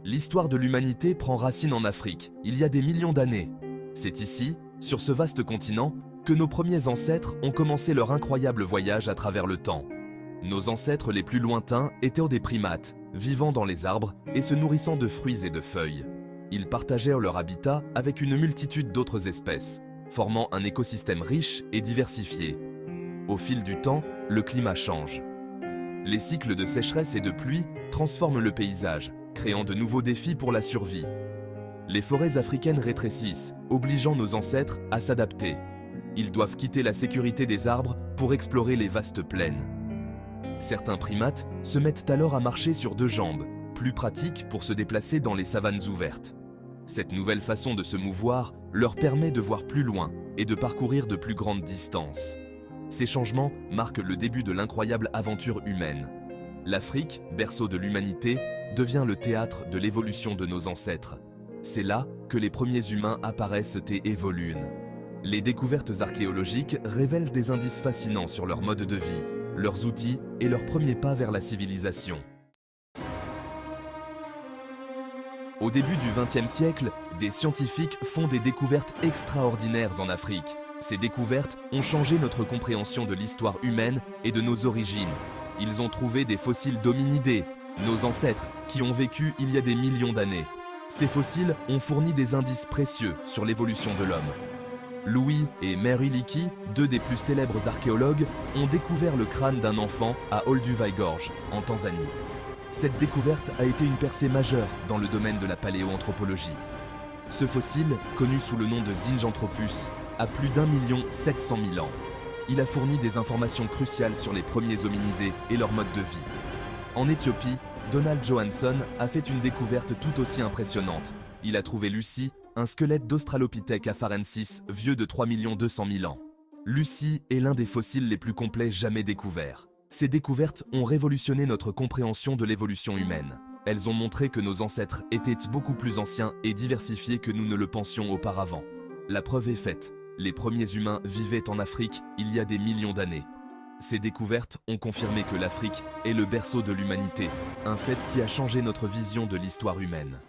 L'histoire de l'humanité prend racine en Afrique, il y a des millions d'années. C'est ici, sur ce vaste continent, que nos premiers ancêtres ont commencé leur incroyable voyage à travers le temps. Nos ancêtres les plus lointains étaient des primates, vivant dans les arbres et se nourrissant de fruits et de feuilles. Ils partagèrent leur habitat avec une multitude d'autres espèces, formant un écosystème riche et diversifié. Au fil du temps, le climat change. Les cycles de sécheresse et de pluie transforment le paysage, créant de nouveaux défis pour la survie. Les forêts africaines rétrécissent, obligeant nos ancêtres à s'adapter. Ils doivent quitter la sécurité des arbres pour explorer les vastes plaines. Certains primates se mettent alors à marcher sur deux jambes, plus pratiques pour se déplacer dans les savanes ouvertes. Cette nouvelle façon de se mouvoir leur permet de voir plus loin et de parcourir de plus grandes distances. Ces changements marquent le début de l'incroyable aventure humaine. L'Afrique, berceau de l'humanité, devient le théâtre de l'évolution de nos ancêtres. C'est là que les premiers humains apparaissent et évoluent. Les découvertes archéologiques révèlent des indices fascinants sur leur mode de vie, leurs outils et leurs premiers pas vers la civilisation. Au début du XXe siècle, des scientifiques font des découvertes extraordinaires en Afrique. Ces découvertes ont changé notre compréhension de l'histoire humaine et de nos origines. Ils ont trouvé des fossiles d'hominidés, nos ancêtres, qui ont vécu il y a des millions d'années. Ces fossiles ont fourni des indices précieux sur l'évolution de l'homme. Louis et Mary Leakey, deux des plus célèbres archéologues, ont découvert le crâne d'un enfant à Olduvai-Gorge, en Tanzanie. Cette découverte a été une percée majeure dans le domaine de la paléoanthropologie. Ce fossile, connu sous le nom de Zinjanthropus, a plus d'1,7 million ans. Il a fourni des informations cruciales sur les premiers hominidés et leur mode de vie. En Éthiopie, Donald Johansson a fait une découverte tout aussi impressionnante. Il a trouvé Lucy, un squelette d'Australopithèque afarensis vieux de 3,2 millions ans. Lucy est l'un des fossiles les plus complets jamais découverts. Ces découvertes ont révolutionné notre compréhension de l'évolution humaine. Elles ont montré que nos ancêtres étaient beaucoup plus anciens et diversifiés que nous ne le pensions auparavant. La preuve est faite, les premiers humains vivaient en Afrique il y a des millions d'années. Ces découvertes ont confirmé que l'Afrique est le berceau de l'humanité, un fait qui a changé notre vision de l'histoire humaine.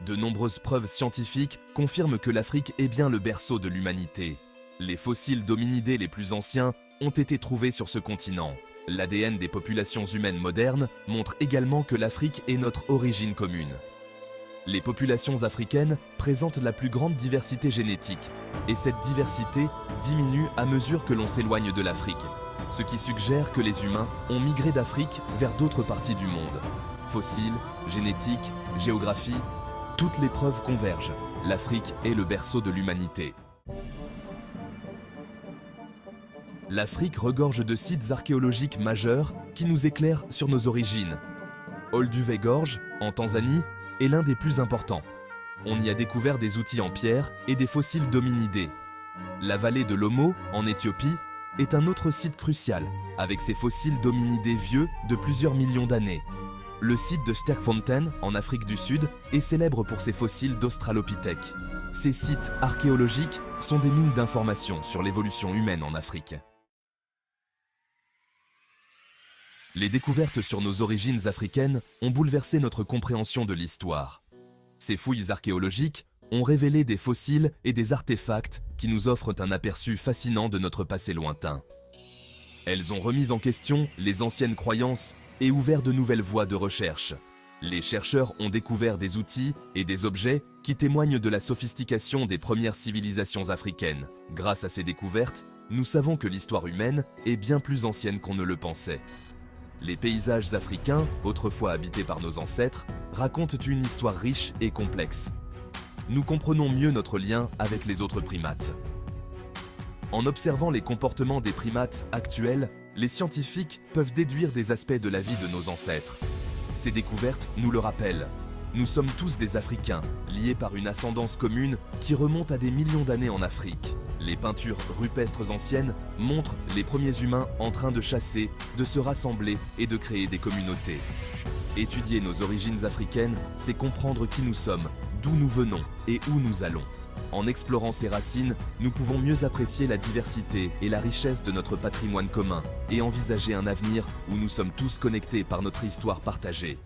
De nombreuses preuves scientifiques confirment que l'Afrique est bien le berceau de l'humanité. Les fossiles d'hominidés les plus anciens ont été trouvés sur ce continent. L'ADN des populations humaines modernes montre également que l'Afrique est notre origine commune. Les populations africaines présentent la plus grande diversité génétique, et cette diversité diminue à mesure que l'on s'éloigne de l'Afrique, ce qui suggère que les humains ont migré d'Afrique vers d'autres parties du monde. Fossiles, génétique, géographie, toutes les preuves convergent. L'Afrique est le berceau de l'humanité. L'Afrique regorge de sites archéologiques majeurs qui nous éclairent sur nos origines. Olduvai-Gorge, en Tanzanie, est l'un des plus importants. On y a découvert des outils en pierre et des fossiles d'hominidés. La vallée de l'Omo, en Éthiopie, est un autre site crucial, avec ses fossiles d'hominidés vieux de plusieurs millions d'années. Le site de Sterkfontein, en Afrique du Sud, est célèbre pour ses fossiles d'Australopithèque. Ces sites archéologiques sont des mines d'informations sur l'évolution humaine en Afrique. Les découvertes sur nos origines africaines ont bouleversé notre compréhension de l'histoire. Ces fouilles archéologiques ont révélé des fossiles et des artefacts qui nous offrent un aperçu fascinant de notre passé lointain. Elles ont remis en question les anciennes croyances et ouvert de nouvelles voies de recherche. Les chercheurs ont découvert des outils et des objets qui témoignent de la sophistication des premières civilisations africaines. Grâce à ces découvertes, nous savons que l'histoire humaine est bien plus ancienne qu'on ne le pensait. Les paysages africains, autrefois habités par nos ancêtres, racontent une histoire riche et complexe. Nous comprenons mieux notre lien avec les autres primates. En observant les comportements des primates actuels, les scientifiques peuvent déduire des aspects de la vie de nos ancêtres. Ces découvertes nous le rappellent. Nous sommes tous des Africains, liés par une ascendance commune qui remonte à des millions d'années en Afrique. Les peintures rupestres anciennes montrent les premiers humains en train de chasser, de se rassembler et de créer des communautés. Étudier nos origines africaines, c'est comprendre qui nous sommes, d'où nous venons et où nous allons. En explorant ces racines, nous pouvons mieux apprécier la diversité et la richesse de notre patrimoine commun et envisager un avenir où nous sommes tous connectés par notre histoire partagée.